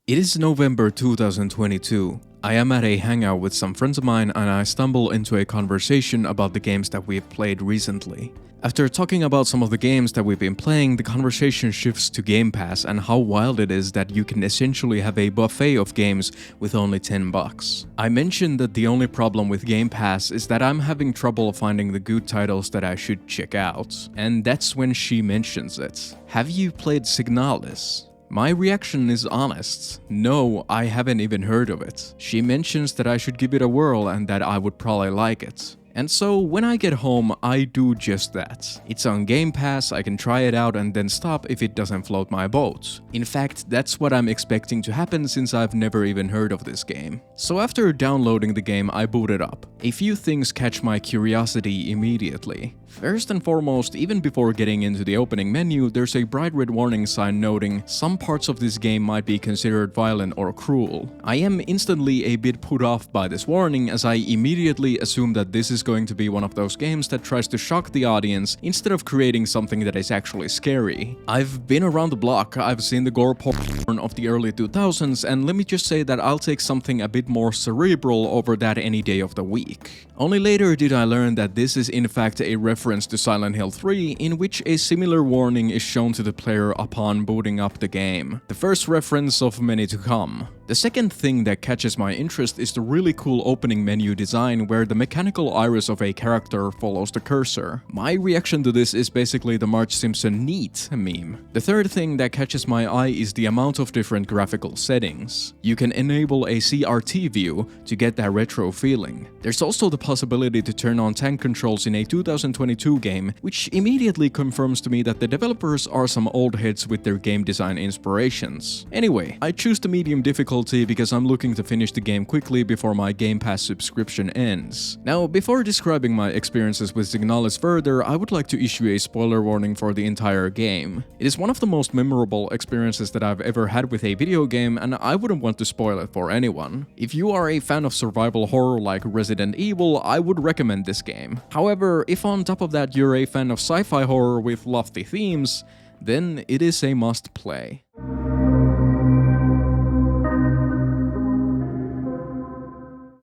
It is November 2022. I am at a hangout with some friends of mine and I stumble into a conversation about the games that we've played recently. After talking about some of the games that we've been playing, the conversation shifts to Game Pass and how wild it is that you can essentially have a buffet of games with only $10. I mentioned that the only problem with Game Pass is that I'm having trouble finding the good titles that I should check out. And that's when she mentions it. Have you played Signalis? My reaction is honest. No, I haven't even heard of it. She mentions that I should give it a whirl and that I would probably like it. And so when I get home, I do just that. It's on Game Pass, I can try it out and then stop if it doesn't float my boat. In fact, that's what I'm expecting to happen since I've never even heard of this game. So after downloading the game, I boot it up. A few things catch my curiosity immediately. First and foremost, even before getting into the opening menu, there's a bright red warning sign noting some parts of this game might be considered violent or cruel. I am instantly a bit put off by this warning as I immediately assume that this is going to be one of those games that tries to shock the audience instead of creating something that is actually scary. I've been around the block, I've seen the gore porn of the early 2000s, and let me just say that I'll take something a bit more cerebral over that any day of the week. Only later did I learn that this is in fact a reference to Silent Hill 3, in which a similar warning is shown to the player upon booting up the game. The first reference of many to come. The second thing that catches my interest is the really cool opening menu design where the mechanical iris of a character follows the cursor. My reaction to this is basically the Marge Simpson neat meme. The third thing that catches my eye is the amount of different graphical settings. You can enable a CRT view to get that retro feeling. There's also the possibility to turn on tank controls in a 2022 game, which immediately confirms to me that the developers are some old heads with their game design inspirations. Anyway, I choose the medium difficulty because I'm looking to finish the game quickly before my Game Pass subscription ends. Now, before describing my experiences with Signalis further, I would like to issue a spoiler warning for the entire game. It is one of the most memorable experiences that I've ever had with a video game, and I wouldn't want to spoil it for anyone. If you are a fan of survival horror like Resident Evil, I would recommend this game. However, if on top of that you're a fan of sci-fi horror with lofty themes, then it is a must play.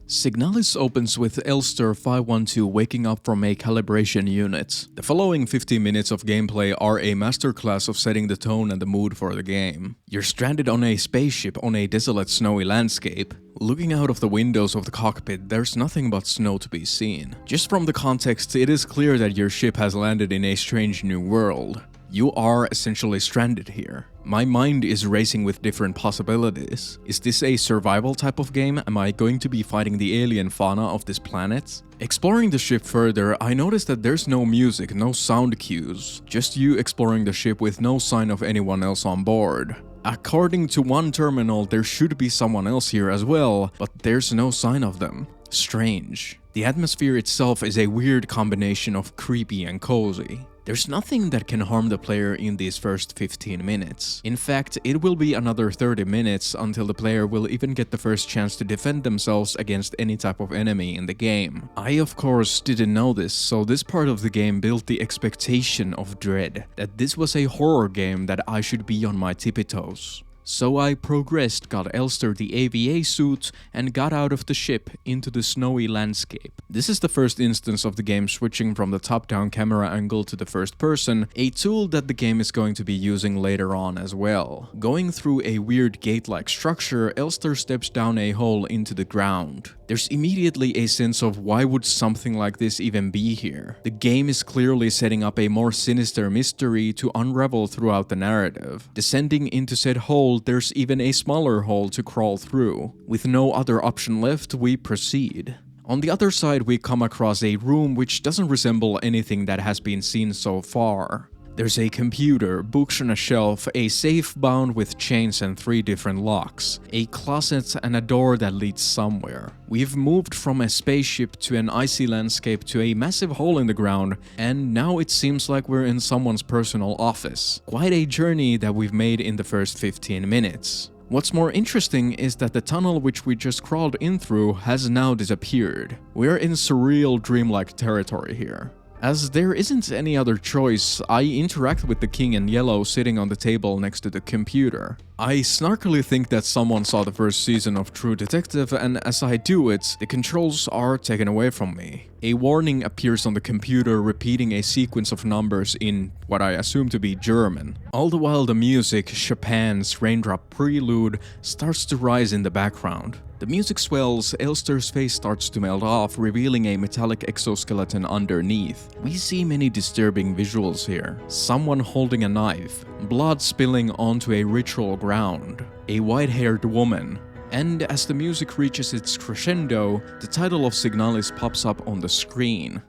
Signalis opens with Elster 512 waking up from a calibration unit. The following 15 minutes of gameplay are a masterclass of setting the tone and the mood for the game. You're stranded on a spaceship on a desolate snowy landscape. Looking out of the windows of the cockpit, there's nothing but snow to be seen. Just from the context, it is clear that your ship has landed in a strange new world. You are essentially stranded here. My mind is racing with different possibilities. Is this a survival type of game? Am I going to be fighting the alien fauna of this planet? Exploring the ship further, I noticed that there's no music, no sound cues. Just you exploring the ship with no sign of anyone else on board. According to one terminal, there should be someone else here as well, but there's no sign of them. Strange. The atmosphere itself is a weird combination of creepy and cozy. There's nothing that can harm the player in these first 15 minutes. In fact, it will be another 30 minutes until the player will even get the first chance to defend themselves against any type of enemy in the game. I of course didn't know this, so this part of the game built the expectation of dread, that this was a horror game that I should be on my tippy toes. So I progressed, got Elster the AVA suit, and got out of the ship into the snowy landscape. This is the first instance of the game switching from the top-down camera angle to the first person, a tool that the game is going to be using later on as well. Going through a weird gate-like structure, Elster steps down a hole into the ground. There's immediately a sense of why would something like this even be here? The game is clearly setting up a more sinister mystery to unravel throughout the narrative. Descending into said hole, there's even a smaller hole to crawl through. With no other option left, we proceed. On the other side, we come across a room which doesn't resemble anything that has been seen so far. There's a computer, books on a shelf, a safe bound with chains and 3 different locks, a closet and a door that leads somewhere. We've moved from a spaceship to an icy landscape to a massive hole in the ground, and now it seems like we're in someone's personal office. Quite a journey that we've made in the first 15 minutes. What's more interesting is that the tunnel which we just crawled in through has now disappeared. We're in surreal dreamlike territory here. As there isn't any other choice, I interact with the king in yellow sitting on the table next to the computer. I snarkily think that someone saw the first season of True Detective, and as I do it, the controls are taken away from me. A warning appears on the computer repeating a sequence of numbers in what I assume to be German. All the while the music, Chopin's Raindrop Prelude, starts to rise in the background. The music swells, Elster's face starts to melt off, revealing a metallic exoskeleton underneath. We see many disturbing visuals here. Someone holding a knife, blood spilling onto a ritual ground, a white-haired woman, and as the music reaches its crescendo, the title of Signalis pops up on the screen.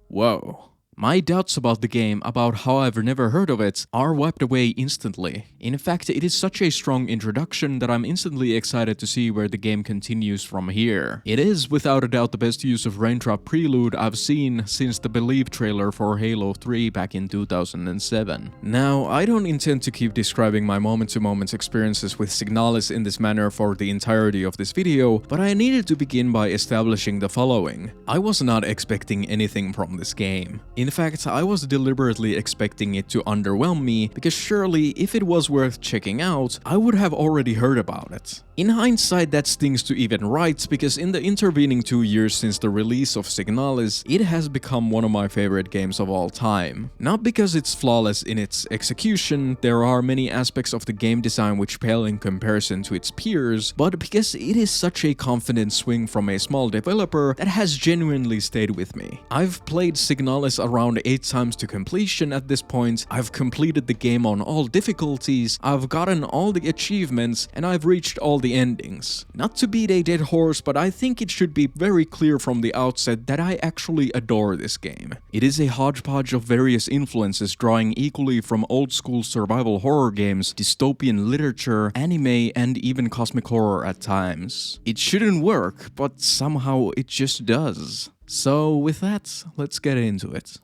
Whoa. My doubts about the game, about how I've never heard of it, are wiped away instantly. In fact, it is such a strong introduction that I'm instantly excited to see where the game continues from here. It is without a doubt the best use of Raindrop Prelude I've seen since the Believe trailer for Halo 3 back in 2007. Now, I don't intend to keep describing my moment-to-moment experiences with Signalis in this manner for the entirety of this video, but I needed to begin by establishing the following. I was not expecting anything from this game. In fact, I was deliberately expecting it to underwhelm me, because surely if it was worth checking out, I would have already heard about it. In hindsight, that stings to even right, because in the intervening 2 years since the release of Signalis, it has become one of my favorite games of all time. Not because it's flawless in its execution, there are many aspects of the game design which pale in comparison to its peers, but because it is such a confident swing from a small developer that has genuinely stayed with me. I've played Signalis around 8 times to completion at this point, I've completed the game on all difficulties, I've gotten all the achievements, and I've reached all the endings. Not to beat a dead horse, but I think it should be very clear from the outset that I actually adore this game. It is a hodgepodge of various influences drawing equally from old-school survival horror games, dystopian literature, anime, and even cosmic horror at times. It shouldn't work, but somehow it just does. So with that, let's get into it.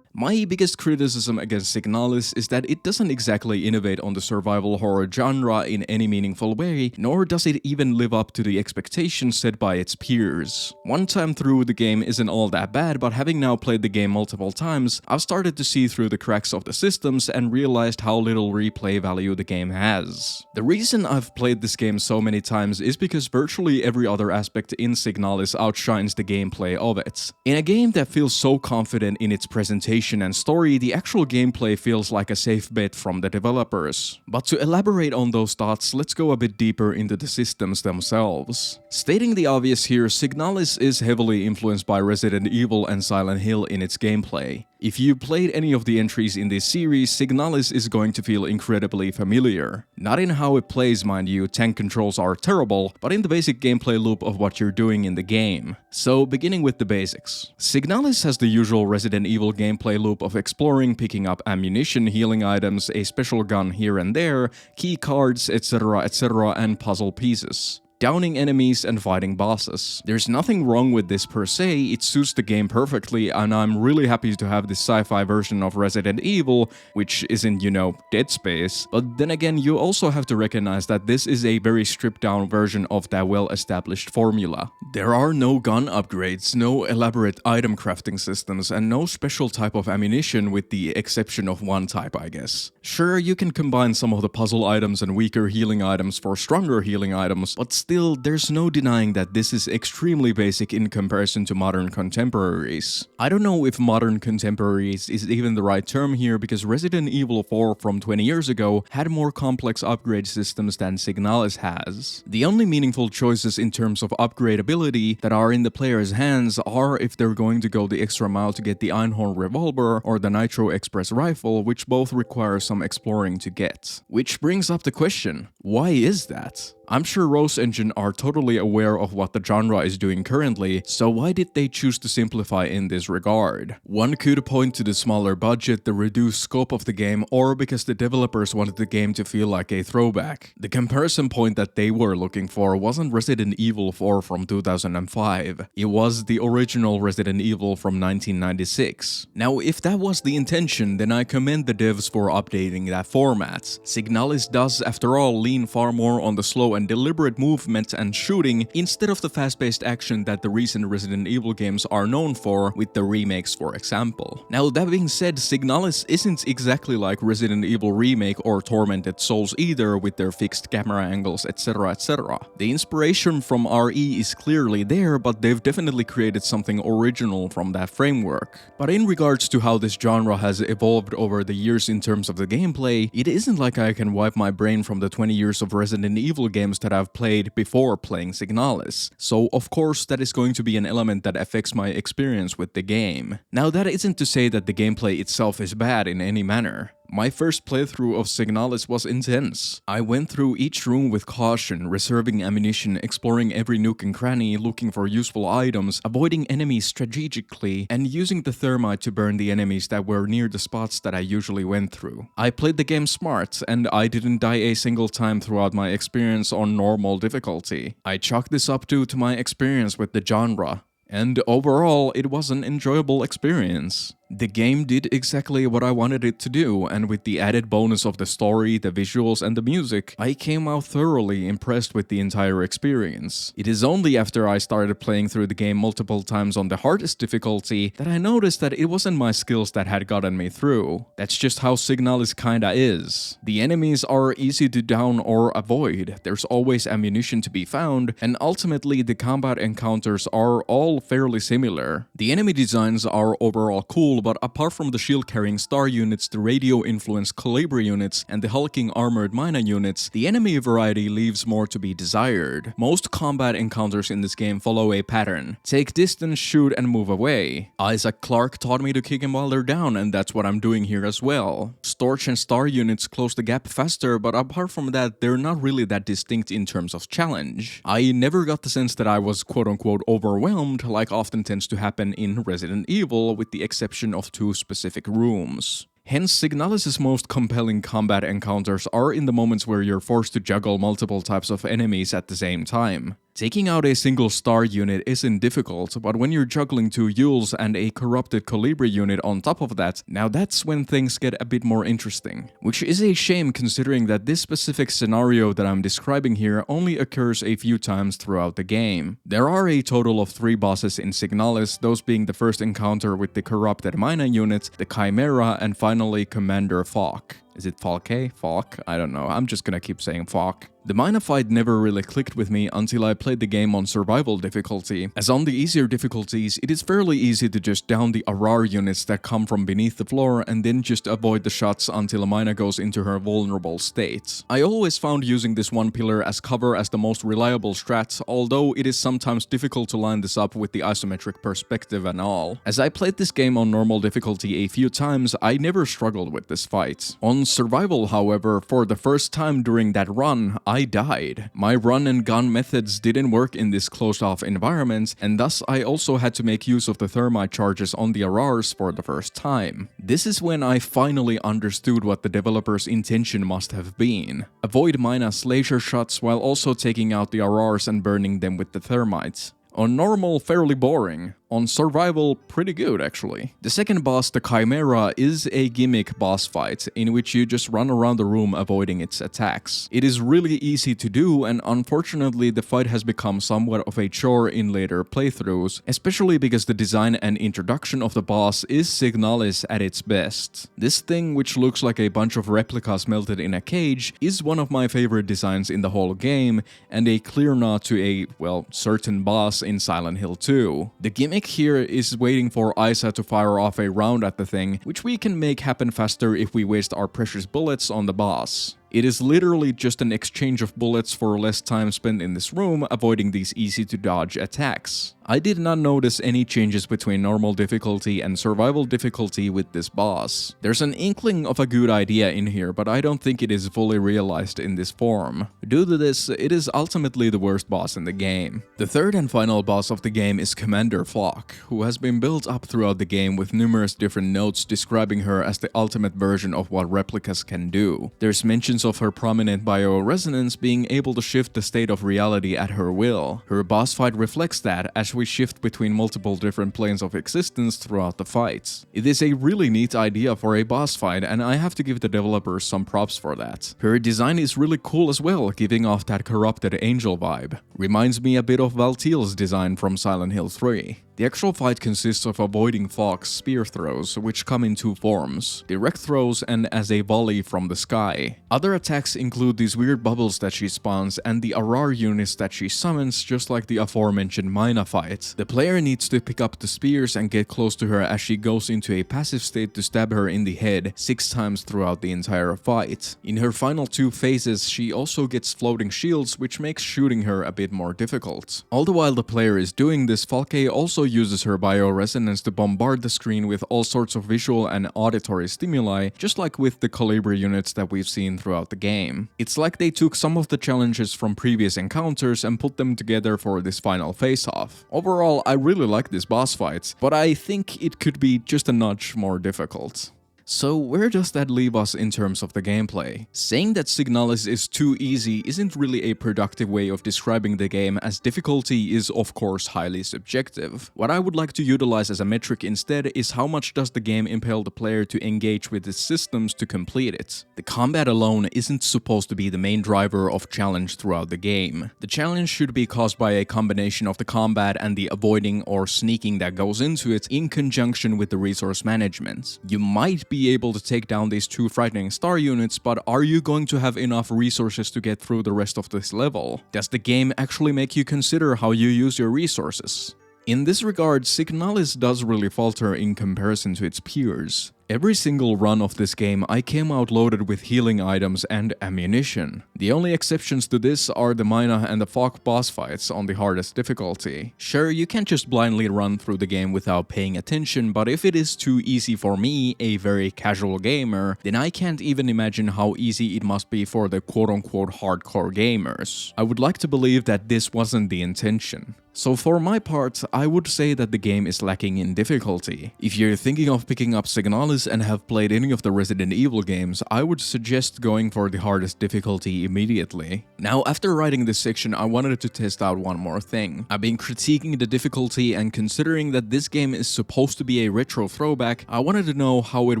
My biggest criticism against Signalis is that it doesn't exactly innovate on the survival horror genre in any meaningful way, nor does it even live up to the expectations set by its peers. One time through, the game isn't all that bad, but having now played the game multiple times, I've started to see through the cracks of the systems and realized how little replay value the game has. The reason I've played this game so many times is because virtually every other aspect in Signalis outshines the gameplay of it. In a game that feels so confident in its presentation and story, the actual gameplay feels like a safe bet from the developers. But to elaborate on those thoughts, let's go a bit deeper into the systems themselves. Stating the obvious here, Signalis is heavily influenced by Resident Evil and Silent Hill in its gameplay. If you played any of the entries in this series, Signalis is going to feel incredibly familiar. Not in how it plays, mind you, tank controls are terrible, but in the basic gameplay loop of what you're doing in the game. So, beginning with the basics. Signalis has the usual Resident Evil gameplay loop of exploring, picking up ammunition, healing items, a special gun here and there, key cards, etc., and puzzle pieces. Downing enemies and fighting bosses. There's nothing wrong with this per se, it suits the game perfectly, and I'm really happy to have this sci-fi version of Resident Evil, which isn't, you know, Dead Space. But then again, you also have to recognize that this is a very stripped down version of that well-established formula. There are no gun upgrades, no elaborate item crafting systems, and no special type of ammunition with the exception of one type, I guess. Sure, you can combine some of the puzzle items and weaker healing items for stronger healing items, but still, there's no denying that this is extremely basic in comparison to modern contemporaries. I don't know if modern contemporaries is even the right term here, because Resident Evil 4 from 20 years ago had more complex upgrade systems than Signalis has. The only meaningful choices in terms of upgradability that are in the player's hands are if they're going to go the extra mile to get the Einhorn revolver or the Nitro Express rifle, which both require some exploring to get. Which brings up the question, why is that? I'm sure Rose Engine are totally aware of what the genre is doing currently, so why did they choose to simplify in this regard? One could point to the smaller budget, the reduced scope of the game, or because the developers wanted the game to feel like a throwback. The comparison point that they were looking for wasn't Resident Evil 4 from 2005, it was the original Resident Evil from 1996. Now, if that was the intention, then I commend the devs for updating that format. Signalis does, after all, lean far more on the slow and deliberate move movement and shooting instead of the fast-paced action that the recent Resident Evil games are known for, with the remakes for example. Now that being said, Signalis isn't exactly like Resident Evil Remake or Tormented Souls either, with their fixed camera angles, etc, etc. The inspiration from RE is clearly there, but they've definitely created something original from that framework. But in regards to how this genre has evolved over the years in terms of the gameplay, it isn't like I can wipe my brain from the 20 years of Resident Evil games that I've played before playing Signalis, so of course that is going to be an element that affects my experience with the game. Now that isn't to say that the gameplay itself is bad in any manner. My first playthrough of Signalis was intense. I went through each room with caution, reserving ammunition, exploring every nook and cranny, looking for useful items, avoiding enemies strategically, and using the thermite to burn the enemies that were near the spots that I usually went through. I played the game smart, and I didn't die a single time throughout my experience on normal difficulty. I chalk this up to my experience with the genre. And overall, it was an enjoyable experience. The game did exactly what I wanted it to do, and with the added bonus of the story, the visuals, and the music, I came out thoroughly impressed with the entire experience. It is only after I started playing through the game multiple times on the hardest difficulty that I noticed that it wasn't my skills that had gotten me through. That's just how Signalis kinda is. The enemies are easy to down or avoid, there's always ammunition to be found, and ultimately the combat encounters are all fairly similar. The enemy designs are overall cool, but apart from the shield-carrying star units, the radio-influenced Calibri units, and the hulking armored Mina units, the enemy variety leaves more to be desired. Most combat encounters in this game follow a pattern. Take distance, shoot, and move away. Isaac Clarke taught me to kick him while they're down, and that's what I'm doing here as well. Storch and star units close the gap faster, but apart from that, they're not really that distinct in terms of challenge. I never got the sense that I was quote-unquote overwhelmed, like often tends to happen in Resident Evil, with the exception of 2 specific rooms. Hence, Signalis' most compelling combat encounters are in the moments where you're forced to juggle multiple types of enemies at the same time. Taking out a single star unit isn't difficult, but when you're juggling 2 Yules and a corrupted Calibri unit on top of that, now that's when things get a bit more interesting. Which is a shame considering that this specific scenario that I'm describing here only occurs a few times throughout the game. There are a total of 3 bosses in Signalis, those being the first encounter with the corrupted Mina unit, the Chimera, and finally Commander Falk. Is it Falke? Falk? I don't know, I'm just gonna keep saying Falk. The Mina fight never really clicked with me until I played the game on survival difficulty, as on the easier difficulties, it is fairly easy to just down the Arar units that come from beneath the floor and then just avoid the shots until Mina goes into her vulnerable state. I always found using this one pillar as cover as the most reliable strat, although it is sometimes difficult to line this up with the isometric perspective and all. As I played this game on normal difficulty a few times, I never struggled with this fight. On survival, however, for the first time during that run, I died. My run and gun methods didn't work in this closed-off environment, and thus I also had to make use of the thermite charges on the Arars for the first time. This is when I finally understood what the developer's intention must have been. Avoid Mina's laser shots while also taking out the Arars and burning them with the thermites. On normal, fairly boring. On survival, pretty good actually. The second boss, the Chimera, is a gimmick boss fight in which you just run around the room avoiding its attacks. It is really easy to do, and unfortunately the fight has become somewhat of a chore in later playthroughs, especially because the design and introduction of the boss is Signalis at its best. This thing, which looks like a bunch of replicas melted in a cage, is one of my favorite designs in the whole game, and a clear nod to a, well, certain boss in Silent Hill 2. The gimmick here is waiting for Isa to fire off a round at the thing, which we can make happen faster if we waste our precious bullets on the boss. It is literally just an exchange of bullets for less time spent in this room, avoiding these easy-to-dodge attacks. I did not notice any changes between normal difficulty and survival difficulty with this boss. There's an inkling of a good idea in here, but I don't think it is fully realized in this form. Due to this, it is ultimately the worst boss in the game. The third and final boss of the game is Commander Falk, who has been built up throughout the game with numerous different notes describing her as the ultimate version of what replicas can do. There's mentions terms of her prominent bioresonance being able to shift the state of reality at her will. Her boss fight reflects that as we shift between multiple different planes of existence throughout the fights. It is a really neat idea for a boss fight, and I have to give the developers some props for that. Her design is really cool as well, giving off that corrupted angel vibe. Reminds me a bit of Valtiel's design from Silent Hill 3. The actual fight consists of avoiding Fox's spear throws, which come in two forms: direct throws and as a volley from the sky. Other attacks include these weird bubbles that she spawns and the Arar units that she summons, just like the aforementioned Mina fight. The player needs to pick up the spears and get close to her as she goes into a passive state to stab her in the head 6 times throughout the entire fight. In her final 2 phases, she also gets floating shields, which makes shooting her a bit more difficult. All the while the player is doing this, Falke also uses her bioresonance to bombard the screen with all sorts of visual and auditory stimuli, just like with the Colibri units that we've seen throughout the game. It's like they took some of the challenges from previous encounters and put them together for this final face-off. Overall, I really like this boss fight, but I think it could be just a notch more difficult. So where does that leave us in terms of the gameplay? Saying that Signalis is too easy isn't really a productive way of describing the game, as difficulty is of course highly subjective. What I would like to utilize as a metric instead is how much does the game impel the player to engage with its systems to complete it. The combat alone isn't supposed to be the main driver of challenge throughout the game. The challenge should be caused by a combination of the combat and the avoiding or sneaking that goes into it in conjunction with the resource management. You might be able to take down these 2 frightening star units, but are you going to have enough resources to get through the rest of this level? Does the game actually make you consider how you use your resources? In this regard, Signalis does really falter in comparison to its peers. Every single run of this game, I came out loaded with healing items and ammunition. The only exceptions to this are the Mina and the Fok boss fights on the hardest difficulty. Sure, you can't just blindly run through the game without paying attention, but if it is too easy for me, a very casual gamer, then I can't even imagine how easy it must be for the quote-unquote hardcore gamers. I would like to believe that this wasn't the intention. So for my part, I would say that the game is lacking in difficulty. If you're thinking of picking up Signalis and have played any of the Resident Evil games, I would suggest going for the hardest difficulty immediately. Now, after writing this section, I wanted to test out one more thing. I've been critiquing the difficulty, and considering that this game is supposed to be a retro throwback, I wanted to know how it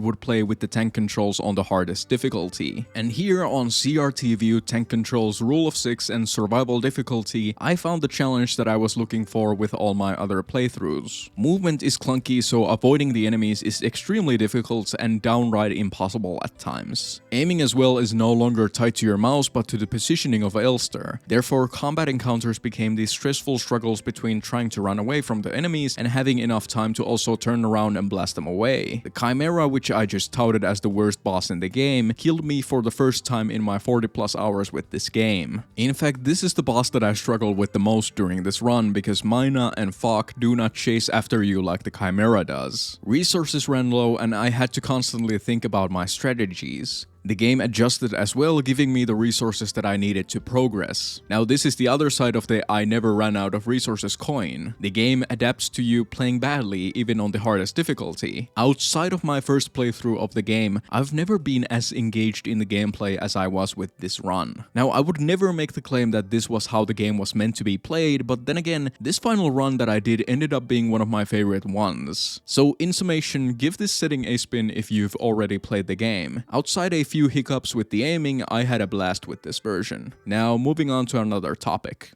would play with the tank controls on the hardest difficulty. And here on CRT View Tank Controls Rule of 6 and Survival Difficulty, I found the challenge that I was looking for with all my other playthroughs. Movement is clunky, so avoiding the enemies is extremely difficult and downright impossible at times. Aiming as well is no longer tied to your mouse but to the positioning of Elster. Therefore, combat encounters became these stressful struggles between trying to run away from the enemies and having enough time to also turn around and blast them away. The Chimera, which I just touted as the worst boss in the game, killed me for the first time in my 40+ hours with this game. In fact, this is the boss that I struggled with the most during this run, because Mina and Fok do not chase after you like the Chimera does. Resources ran low and I had to constantly think about my strategies. The game adjusted as well, giving me the resources that I needed to progress. Now, this is the other side of the I never ran out of resources coin. The game adapts to you playing badly, even on the hardest difficulty. Outside of my first playthrough of the game, I've never been as engaged in the gameplay as I was with this run. Now, I would never make the claim that this was how the game was meant to be played, but then again, this final run that I did ended up being one of my favorite ones. So, in summation, give this setting a spin if you've already played the game. Outside a few hiccups with the aiming, I had a blast with this version. Now, moving on to another topic.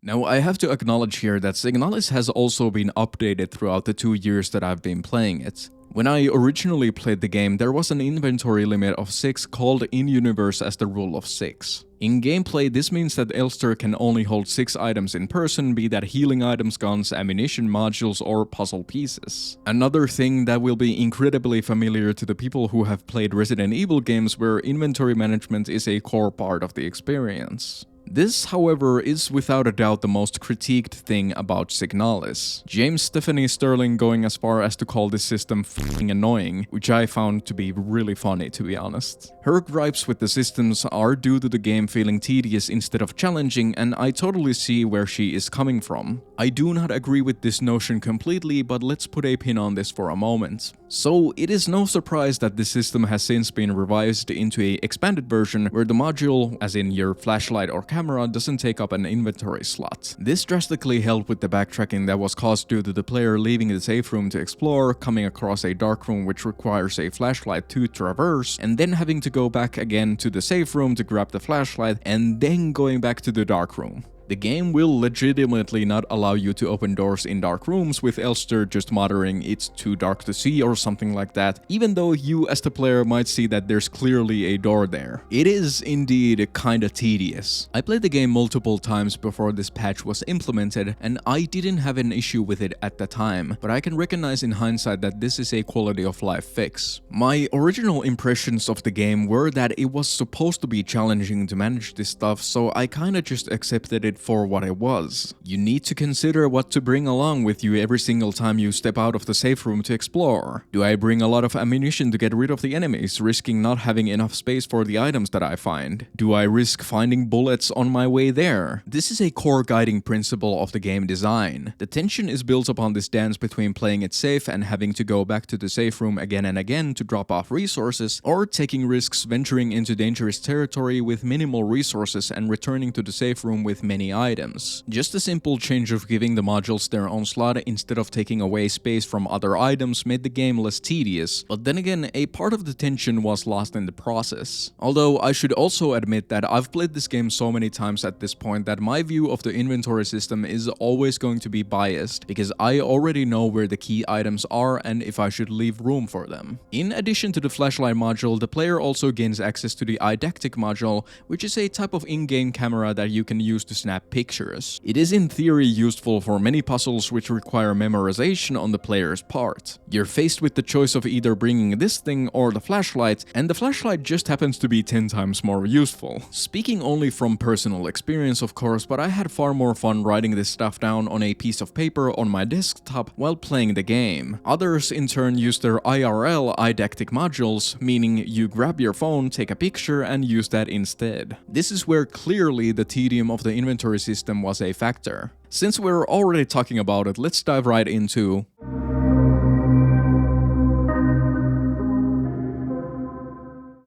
Now, I have to acknowledge here that Signalis has also been updated throughout the 2 years that I've been playing it. When I originally played the game, there was an inventory limit of 6 called in-universe as the rule of 6. In gameplay, this means that Elster can only hold 6 items in person, be that healing items, guns, ammunition, modules, or puzzle pieces. Another thing that will be incredibly familiar to the people who have played Resident Evil games, where inventory management is a core part of the experience. This, however, is without a doubt the most critiqued thing about Signalis. James Stephanie Sterling going as far as to call this system f***ing annoying, which I found to be really funny, to be honest. Her gripes with the systems are due to the game feeling tedious instead of challenging, and I totally see where she is coming from. I do not agree with this notion completely, but let's put a pin on this for a moment. So it is no surprise that this system has since been revised into a expanded version where the module, as in your flashlight or camera, doesn't take up an inventory slot. This drastically helped with the backtracking that was caused due to the player leaving the safe room to explore, coming across a dark room which requires a flashlight to traverse, and then having to go back again to the safe room to grab the flashlight, and then going back to the dark room. The game will legitimately not allow you to open doors in dark rooms with Elster just muttering it's too dark to see or something like that, even though you as the player might see that there's clearly a door there. It is indeed kinda tedious. I played the game multiple times before this patch was implemented, and I didn't have an issue with it at the time, but I can recognize in hindsight that this is a quality of life fix. My original impressions of the game were that it was supposed to be challenging to manage this stuff, so I kinda just accepted it for what it was. You need to consider what to bring along with you every single time you step out of the safe room to explore. Do I bring a lot of ammunition to get rid of the enemies, risking not having enough space for the items that I find? Do I risk finding bullets on my way there? This is a core guiding principle of the game design. The tension is built upon this dance between playing it safe and having to go back to the safe room again and again to drop off resources, or taking risks venturing into dangerous territory with minimal resources and returning to the safe room with many items. Just a simple change of giving the modules their own slot instead of taking away space from other items made the game less tedious, but then again, a part of the tension was lost in the process. Although I should also admit that I've played this game so many times at this point that my view of the inventory system is always going to be biased, because I already know where the key items are and if I should leave room for them. In addition to the flashlight module, the player also gains access to the eidactic module, which is a type of in-game camera that you can use to snap pictures. It is in theory useful for many puzzles which require memorization on the player's part. You're faced with the choice of either bringing this thing or the flashlight, and the flashlight just happens to be 10 times more useful. Speaking only from personal experience of course, but I had far more fun writing this stuff down on a piece of paper on my desktop while playing the game. Others in turn use their IRL eidactic modules, meaning you grab your phone, take a picture, and use that instead. This is where clearly the tedium of the inventory system was a factor. Since we're already talking about it, let's dive right into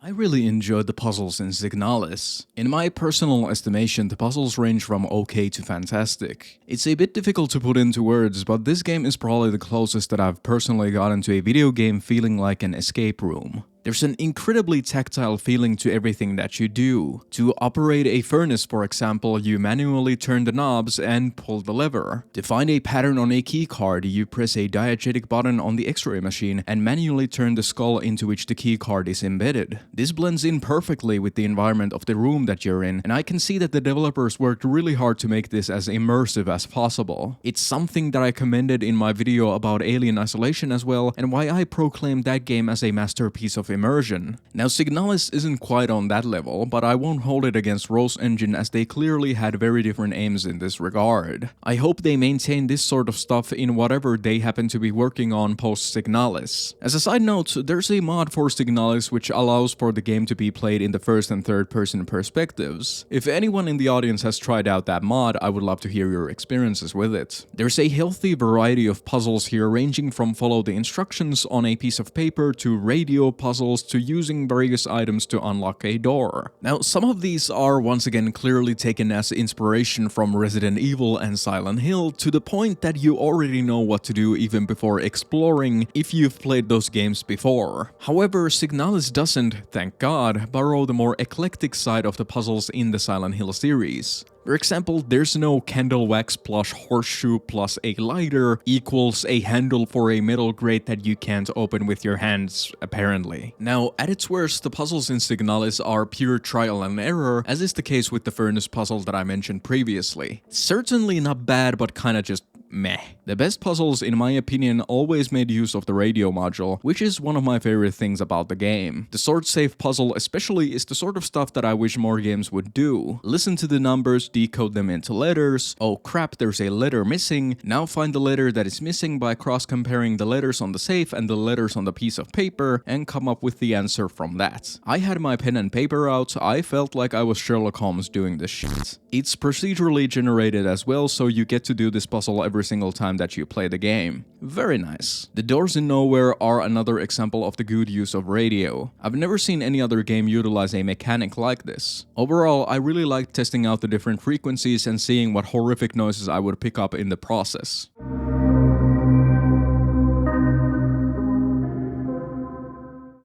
I really enjoyed the puzzles in Signalis. In my personal estimation, the puzzles range from okay to fantastic. It's a bit difficult to put into words, but this game is probably the closest that I've personally gotten to a video game feeling like an escape room. There's an incredibly tactile feeling to everything that you do. To operate a furnace, for example, you manually turn the knobs and pull the lever. To find a pattern on a keycard, you press a diegetic button on the X-ray machine and manually turn the skull into which the keycard is embedded. This blends in perfectly with the environment of the room that you're in, and I can see that the developers worked really hard to make this as immersive as possible. It's something that I commended in my video about Alien Isolation as well, and why I proclaimed that game as a masterpiece of immersion. Now Signalis isn't quite on that level, but I won't hold it against Rose Engine as they clearly had very different aims in this regard. I hope they maintain this sort of stuff in whatever they happen to be working on post Signalis. As a side note, there's a mod for Signalis which allows for the game to be played in the first and third person perspectives. If anyone in the audience has tried out that mod, I would love to hear your experiences with it. There's a healthy variety of puzzles here, ranging from follow the instructions on a piece of paper to radio puzzles to using various items to unlock a door. Now, some of these are once again clearly taken as inspiration from Resident Evil and Silent Hill, to the point that you already know what to do even before exploring if you've played those games before. However, Signalis doesn't, thank God, borrow the more eclectic side of the puzzles in the Silent Hill series. For example, there's no candle wax plus horseshoe plus a lighter equals a handle for a metal grate that you can't open with your hands, apparently. Now, at its worst, the puzzles in Signalis are pure trial and error, as is the case with the furnace puzzle that I mentioned previously. Certainly not bad, but kinda just meh. The best puzzles, in my opinion, always made use of the radio module, which is one of my favorite things about the game. The sword save puzzle especially is the sort of stuff that I wish more games would do. Listen to the numbers, decode them into letters. Oh crap, there's a letter missing. Now find the letter that is missing by cross-comparing the letters on the safe and the letters on the piece of paper and come up with the answer from that. I had my pen and paper out. I felt like I was Sherlock Holmes doing this shit. It's procedurally generated as well, so you get to do this puzzle every single time that you play the game. Very nice. The doors in Nowhere are another example of the good use of radio. I've never seen any other game utilize a mechanic like this. Overall, I really liked testing out the different frequencies and seeing what horrific noises I would pick up in the process.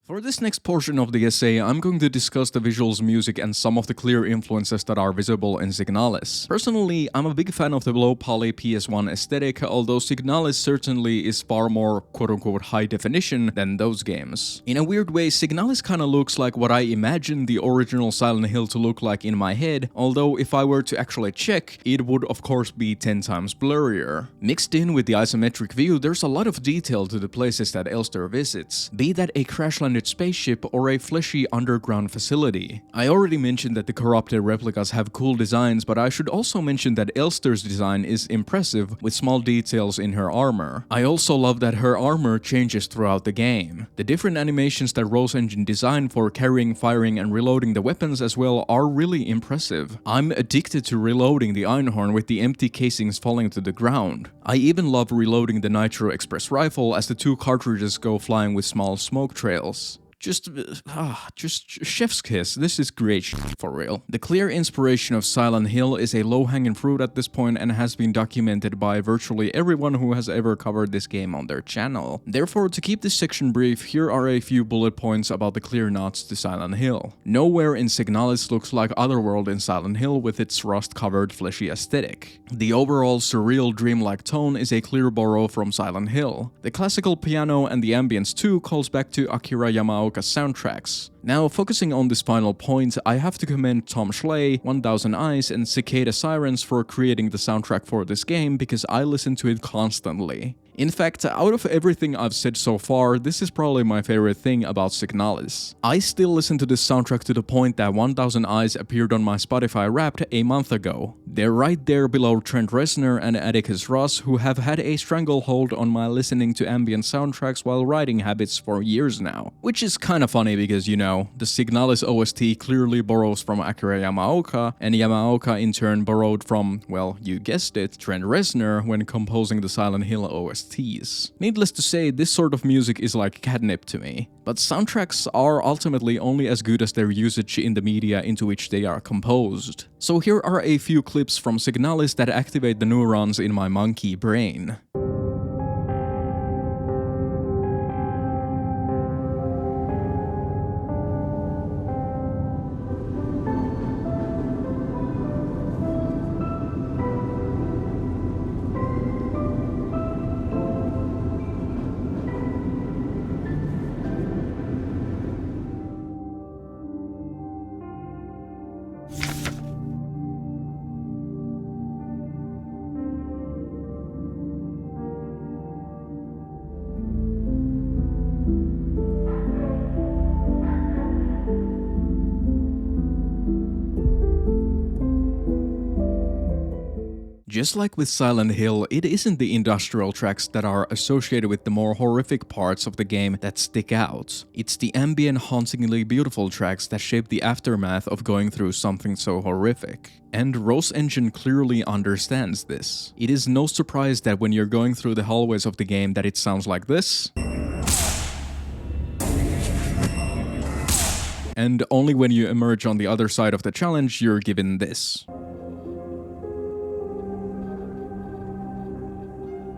For this next portion of the essay, I'm going to discuss the visuals, music, and some of the clear influences that are visible in Signalis. Personally, I'm a big fan of the low-poly PS1 aesthetic, although Signalis certainly is far more quote-unquote high definition than those games. In a weird way, Signalis kinda looks like what I imagined the original Silent Hill to look like in my head, although if I were to actually check, it would of course be 10 times blurrier. Mixed in with the isometric view, there's a lot of detail to the places that Elster visits, be that a crash-landed spaceship or a fleshy underground facility. I already mentioned that the corrupted replicas have cool designs, but I should also mention that Elster's design is impressive with small details in her armor. I also love that her armor changes throughout the game. The different animations that Rose Engine designed for carrying, firing, and reloading the weapons as well are really impressive. I'm addicted to reloading the Einhorn with the empty casings falling to the ground. I even love reloading the Nitro Express rifle as the 2 cartridges go flying with small smoke trails. Just chef's kiss. This is great shit for real. The clear inspiration of Silent Hill is a low-hanging fruit at this point and has been documented by virtually everyone who has ever covered this game on their channel. Therefore, to keep this section brief, here are a few bullet points about the clear nods to Silent Hill. Nowhere in Signalis looks like Otherworld in Silent Hill with its rust-covered fleshy aesthetic. The overall surreal dreamlike tone is a clear borrow from Silent Hill. The classical piano and the ambience too calls back to Akira Yamaoka's soundtracks. Now, focusing on this final point, I have to commend Tom Schley, 1000 Eyes, and Cicada Sirens for creating the soundtrack for this game because I listen to it constantly. In fact, out of everything I've said so far, this is probably my favorite thing about Signalis. I still listen to this soundtrack to the point that 1000 Eyes appeared on my Spotify Wrapped a month ago. They're right there below Trent Reznor and Atticus Ross, who have had a stranglehold on my listening to ambient soundtracks while writing habits for years now. Which is kinda funny because, you know, the Signalis OST clearly borrows from Akira Yamaoka, and Yamaoka in turn borrowed from, well, you guessed it, Trent Reznor when composing the Silent Hill OSTs. Needless to say, this sort of music is like catnip to me. But soundtracks are ultimately only as good as their usage in the media into which they are composed. So here are a few clips from Signalis that activate the neurons in my monkey brain. Just like with Silent Hill, it isn't the industrial tracks that are associated with the more horrific parts of the game that stick out. It's the ambient, hauntingly beautiful tracks that shape the aftermath of going through something so horrific. And Rose Engine clearly understands this. It is no surprise that when you're going through the hallways of the game that it sounds like this. And only when you emerge on the other side of the challenge, you're given this.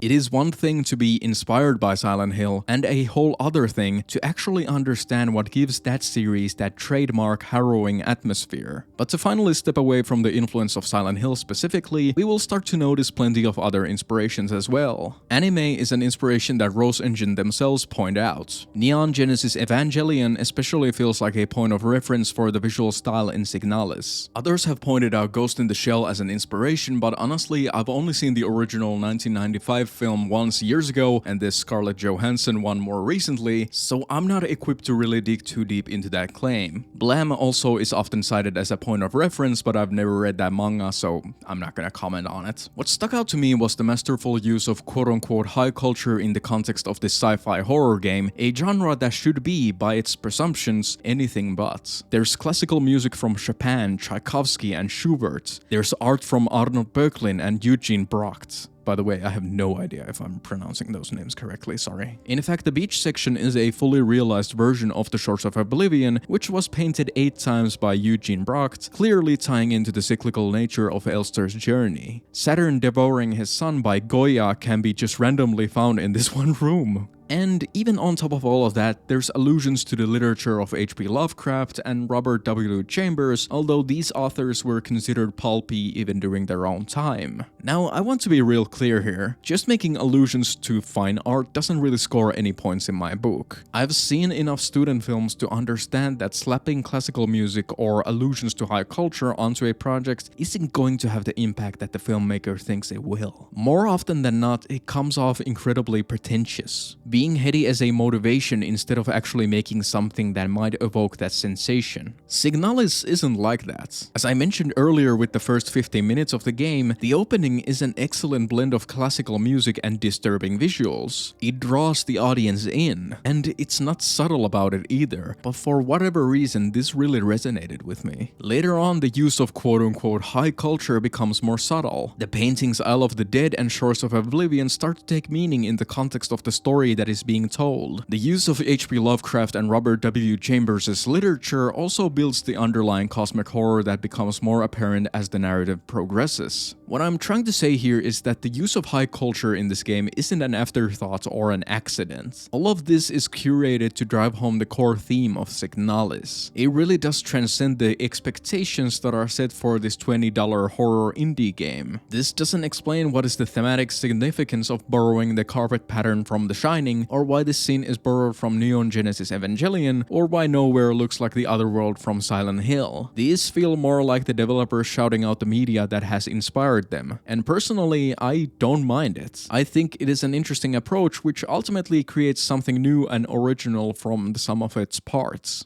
It is one thing to be inspired by Silent Hill, and a whole other thing to actually understand what gives that series that trademark harrowing atmosphere. But to finally step away from the influence of Silent Hill specifically, we will start to notice plenty of other inspirations as well. Anime is an inspiration that Rose Engine themselves point out. Neon Genesis Evangelion especially feels like a point of reference for the visual style in Signalis. Others have pointed out Ghost in the Shell as an inspiration, but honestly, I've only seen the original 1995 film once years ago and this Scarlett Johansson one more recently, so I'm not equipped to really dig too deep into that claim. Blam also is often cited as a point of reference, but I've never read that manga, so I'm not gonna comment on it. What stuck out to me was the masterful use of quote-unquote high culture in the context of this sci-fi horror game, a genre that should be, by its presumptions, anything but. There's classical music from Chopin, Tchaikovsky, and Schubert. There's art from Arnold Böcklin and Eugene Bracht. By the way, I have no idea if I'm pronouncing those names correctly, sorry. In fact, the beach section is a fully realized version of the Shores of Oblivion, which was painted 8 times by Eugene Bracht, clearly tying into the cyclical nature of Elster's journey. Saturn devouring his son by Goya can be just randomly found in this one room. And even on top of all of that, there's allusions to the literature of H.P. Lovecraft and Robert W. Chambers, although these authors were considered pulpy even during their own time. Now, I want to be real clear here. Just making allusions to fine art doesn't really score any points in my book. I've seen enough student films to understand that slapping classical music or allusions to high culture onto a project isn't going to have the impact that the filmmaker thinks it will. More often than not, it comes off incredibly pretentious. Being heady as a motivation instead of actually making something that might evoke that sensation. Signalis isn't like that. As I mentioned earlier with the first 15 minutes of the game, the opening is an excellent blend of classical music and disturbing visuals. It draws the audience in, and it's not subtle about it either, but for whatever reason this really resonated with me. Later on, the use of quote-unquote high culture becomes more subtle. The paintings Isle of the Dead and Shores of Oblivion start to take meaning in the context of the story that is being told. The use of H.P. Lovecraft and Robert W. Chambers' literature also builds the underlying cosmic horror that becomes more apparent as the narrative progresses. What I'm trying to say here is that the use of high culture in this game isn't an afterthought or an accident. All of this is curated to drive home the core theme of Signalis. It really does transcend the expectations that are set for this $20 horror indie game. This doesn't explain what is the thematic significance of borrowing the carpet pattern from The Shining, or why this scene is borrowed from Neon Genesis Evangelion, or why nowhere looks like the other world from Silent Hill. These feel more like the developers shouting out the media that has inspired them, and personally, I don't mind it. I think it is an interesting approach which ultimately creates something new and original from the sum of its parts.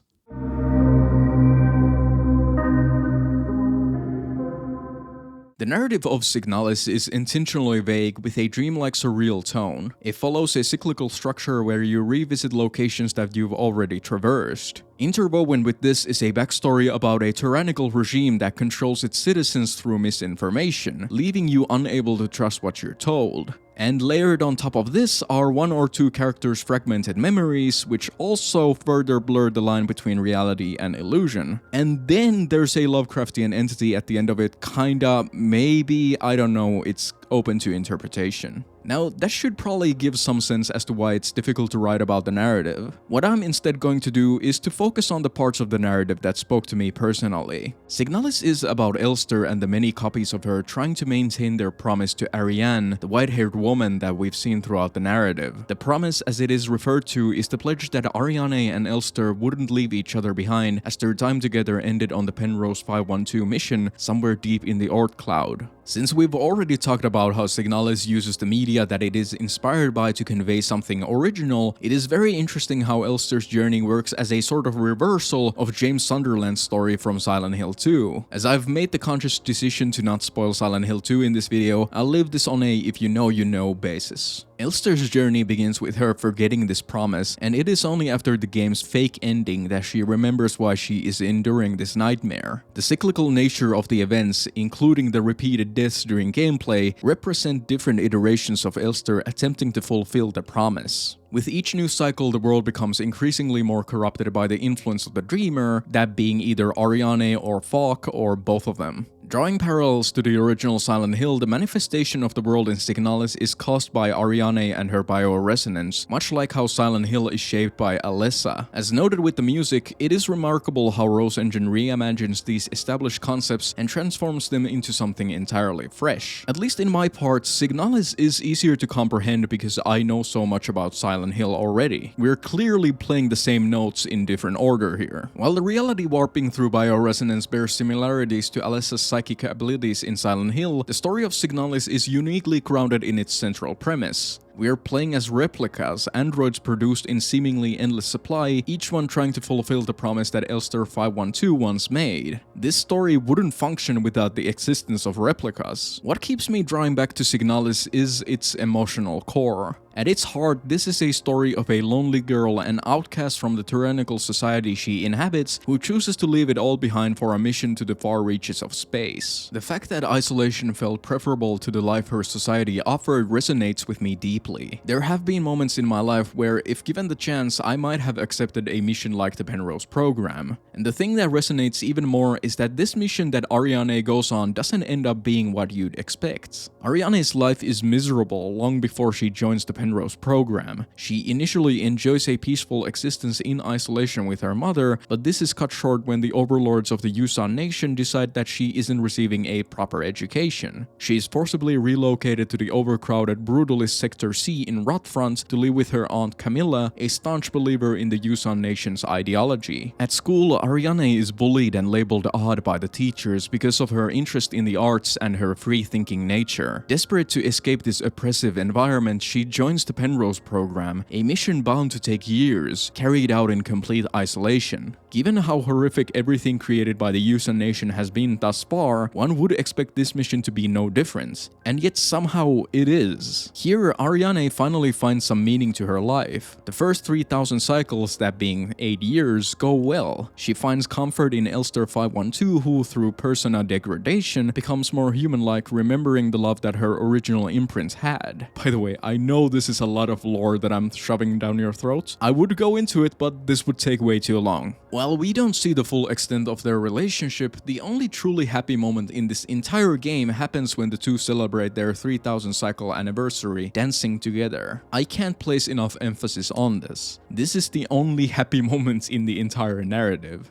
The narrative of Signalis is intentionally vague with a dreamlike surreal tone. It follows a cyclical structure where you revisit locations that you've already traversed. Interwoven with this is a backstory about a tyrannical regime that controls its citizens through misinformation, leaving you unable to trust what you're told. And layered on top of this are 1 or 2 characters' fragmented memories, which also further blur the line between reality and illusion. And then there's a Lovecraftian entity at the end of it, kinda, maybe, I don't know, it's open to interpretation. Now, that should probably give some sense as to why it's difficult to write about the narrative. What I'm instead going to do is to focus on the parts of the narrative that spoke to me personally. Signalis is about Elster and the many copies of her trying to maintain their promise to Ariane, the white-haired woman that we've seen throughout the narrative. The promise, as it is referred to, is the pledge that Ariane and Elster wouldn't leave each other behind as their time together ended on the Penrose 512 mission somewhere deep in the Oort cloud. Since we've already talked about how Signalis uses the media that it is inspired by to convey something original, it is very interesting how Elster's journey works as a sort of reversal of James Sunderland's story from Silent Hill 2. As I've made the conscious decision to not spoil Silent Hill 2 in this video, I'll leave this on a if you know you know basis. Elster's journey begins with her forgetting this promise, and it is only after the game's fake ending that she remembers why she is enduring this nightmare. The cyclical nature of the events, including the repeated deaths during gameplay, represent different iterations of Elster attempting to fulfill the promise. With each new cycle, the world becomes increasingly more corrupted by the influence of the Dreamer, that being either Ariane or Falk or both of them. Drawing parallels to the original Silent Hill, the manifestation of the world in Signalis is caused by Ariane and her bioresonance, much like how Silent Hill is shaped by Alessa. As noted with the music, it is remarkable how Rose Engine reimagines these established concepts and transforms them into something entirely fresh. At least in my part, Signalis is easier to comprehend because I know so much about Silent Hill already. We're clearly playing the same notes in different order here. While the reality warping through bioresonance bears similarities to Alessa's psychic abilities in Silent Hill, the story of Signalis is uniquely grounded in its central premise. We are playing as replicas, androids produced in seemingly endless supply, each one trying to fulfill the promise that Elster 512 once made. This story wouldn't function without the existence of replicas. What keeps me drawing back to Signalis is its emotional core. At its heart, this is a story of a lonely girl, an outcast from the tyrannical society she inhabits, who chooses to leave it all behind for a mission to the far reaches of space. The fact that isolation felt preferable to the life her society offered resonates with me deeply. There have been moments in my life where, if given the chance, I might have accepted a mission like the Penrose program. And the thing that resonates even more is that this mission that Ariane goes on doesn't end up being what you'd expect. Ariane's life is miserable long before she joins the Penrose program. She initially enjoys a peaceful existence in isolation with her mother, but this is cut short when the overlords of the Yusan nation decide that she isn't receiving a proper education. She is forcibly relocated to the overcrowded brutalist Sector C in Rotfront to live with her aunt Camilla, a staunch believer in the Yusan nation's ideology. At school, Ariane is bullied and labeled odd by the teachers because of her interest in the arts and her free-thinking nature. Desperate to escape this oppressive environment, she joins the Penrose program, a mission bound to take years, carried out in complete isolation. Given how horrific everything created by the Yusan nation has been thus far, one would expect this mission to be no different. And yet somehow it is. Here, Ariane finally finds some meaning to her life. The first 3,000 cycles, that being 8 years, go well. She finds comfort in Elster 512, who through persona degradation becomes more human-like, remembering the love that her original imprint had. By the way, I know this is a lot of lore that I'm shoving down your throat. I would go into it, but this would take way too long. While we don't see the full extent of their relationship, the only truly happy moment in this entire game happens when the two celebrate their 3,000 cycle anniversary dancing together. I can't place enough emphasis on this. This is the only happy moment in the entire narrative.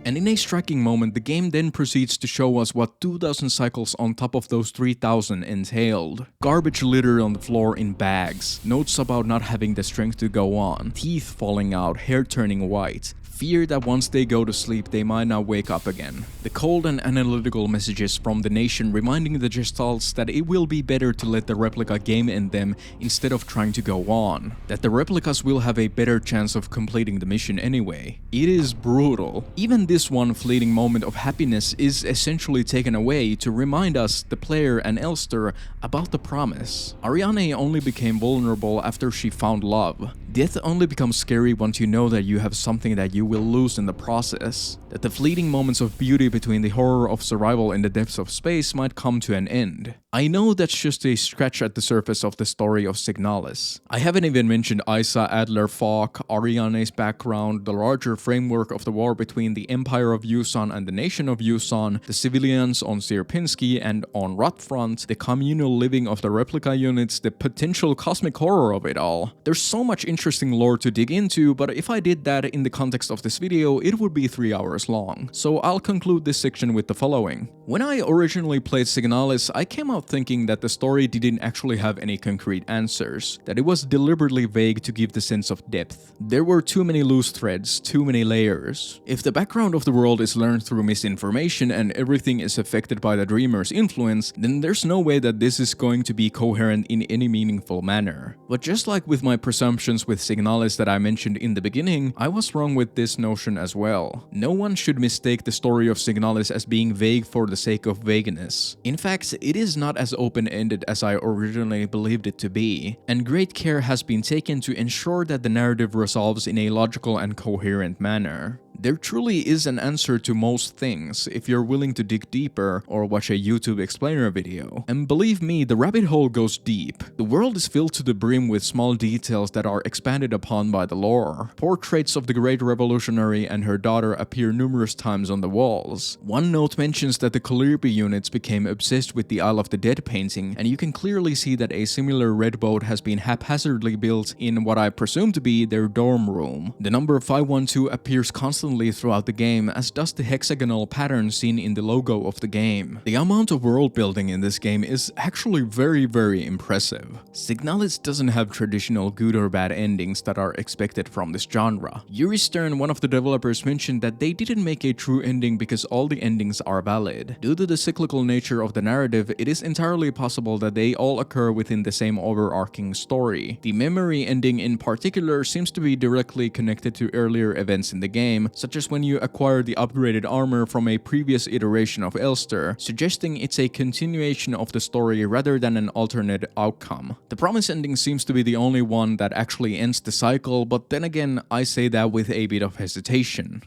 And in a striking moment, the game then proceeds to show us what 2,000 cycles on top of those 3,000 entailed. Garbage littered on the floor in bags, notes about not having the strength to go on, teeth falling out, hair turning white, fear that once they go to sleep they might not wake up again. The cold and analytical messages from the nation reminding the Gestalts that it will be better to let the replica game end them instead of trying to go on. That the replicas will have a better chance of completing the mission anyway. It is brutal. Even this one fleeting moment of happiness is essentially taken away to remind us, the player and Elster, about the promise. Ariane only became vulnerable after she found love. Death only becomes scary once you know that you have something that you will lose in the process. That the fleeting moments of beauty between the horror of survival in the depths of space might come to an end. I know that's just a scratch at the surface of the story of Signalis. I haven't even mentioned Isa Adler Falk, Ariane's background, the larger framework of the war between the Empire of Yusan and the Nation of Yusan, the civilians on Sierpinski and on Rotfront, the communal living of the replica units, the potential cosmic horror of it all. There's so much interesting lore to dig into, but if I did that in the context of this video, it would be 3 hours long. So I'll conclude this section with the following. When I originally played Signalis, I came out thinking that the story didn't actually have any concrete answers, that it was deliberately vague to give the sense of depth. There were too many loose threads, too many layers. If the background of the world is learned through misinformation and everything is affected by the dreamer's influence, then there's no way that this is going to be coherent in any meaningful manner. But just like with my presumptions with Signalis that I mentioned in the beginning, I was wrong with this notion as well. No one should mistake the story of Signalis as being vague for the sake of vagueness. In fact, it is not as open-ended as I originally believed it to be, and great care has been taken to ensure that the narrative resolves in a logical and coherent manner. There truly is an answer to most things if you're willing to dig deeper or watch a YouTube explainer video. And believe me, the rabbit hole goes deep. The world is filled to the brim with small details that are expanded upon by the lore. Portraits of the great revolutionary and her daughter appear numerous times on the walls. One note mentions that the Colirby units became obsessed with the Isle of the Dead painting, and you can clearly see that a similar red boat has been haphazardly built in what I presume to be their dorm room. The number 512 appears constantly throughout the game, as does the hexagonal pattern seen in the logo of the game. The amount of world building in this game is actually very impressive. Signalis doesn't have traditional good or bad endings that are expected from this genre. Yuri Stern, one of the developers, mentioned that they didn't make a true ending because all the endings are valid. Due to the cyclical nature of the narrative, it is entirely possible that they all occur within the same overarching story. The memory ending in particular seems to be directly connected to earlier events in the game, such as when you acquire the upgraded armor from a previous iteration of Elster, suggesting it's a continuation of the story rather than an alternate outcome. The promise ending seems to be the only one that actually ends the cycle, but then again, I say that with a bit of hesitation.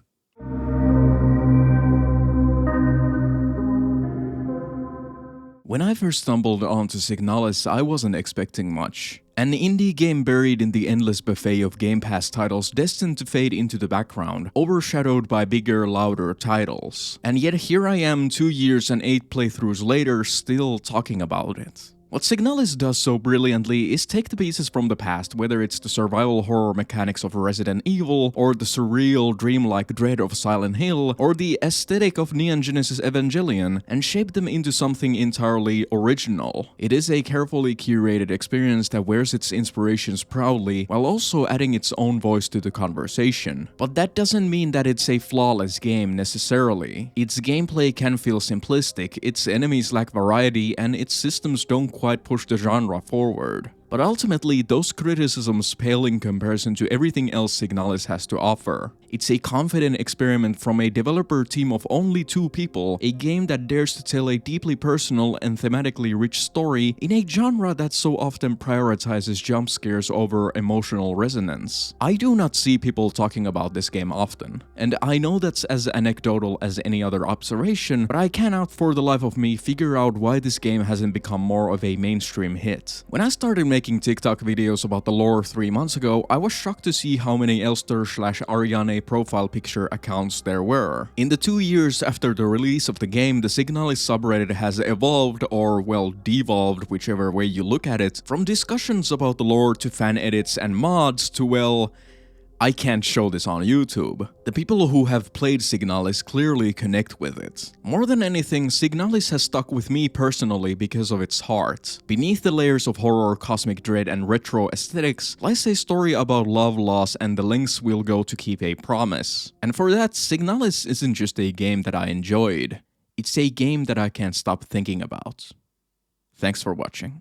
When I first stumbled onto Signalis, I wasn't expecting much. An indie game buried in the endless buffet of Game Pass titles destined to fade into the background, overshadowed by bigger, louder titles. And yet here I am 2 years and 8 playthroughs later, still talking about it. What Signalis does so brilliantly is take the pieces from the past, whether it's the survival horror mechanics of Resident Evil, or the surreal, dreamlike dread of Silent Hill, or the aesthetic of Neon Genesis Evangelion, and shape them into something entirely original. It is a carefully curated experience that wears its inspirations proudly, while also adding its own voice to the conversation. But that doesn't mean that it's a flawless game necessarily. Its gameplay can feel simplistic, its enemies lack variety, and its systems don't quite push the genre forward. But ultimately, those criticisms pale in comparison to everything else Signalis has to offer. It's a confident experiment from a developer team of only 2 people, a game that dares to tell a deeply personal and thematically rich story in a genre that so often prioritizes jump scares over emotional resonance. I do not see people talking about this game often, and I know that's as anecdotal as any other observation, but I cannot for the life of me figure out why this game hasn't become more of a mainstream hit. When I started making TikTok videos about the lore 3 months ago, I was shocked to see how many Elster/Ariane profile picture accounts there were. In the 2 years after the release of the game, the Signalis subreddit has evolved, or well, devolved, whichever way you look at it, from discussions about the lore to fan edits and mods to, well, I can't show this on YouTube. The people who have played Signalis clearly connect with it. More than anything, Signalis has stuck with me personally because of its heart. Beneath the layers of horror, cosmic dread, and retro aesthetics lies a story about love, loss, and the lengths we'll go to keep a promise. And for that, Signalis isn't just a game that I enjoyed. It's a game that I can't stop thinking about. Thanks for watching.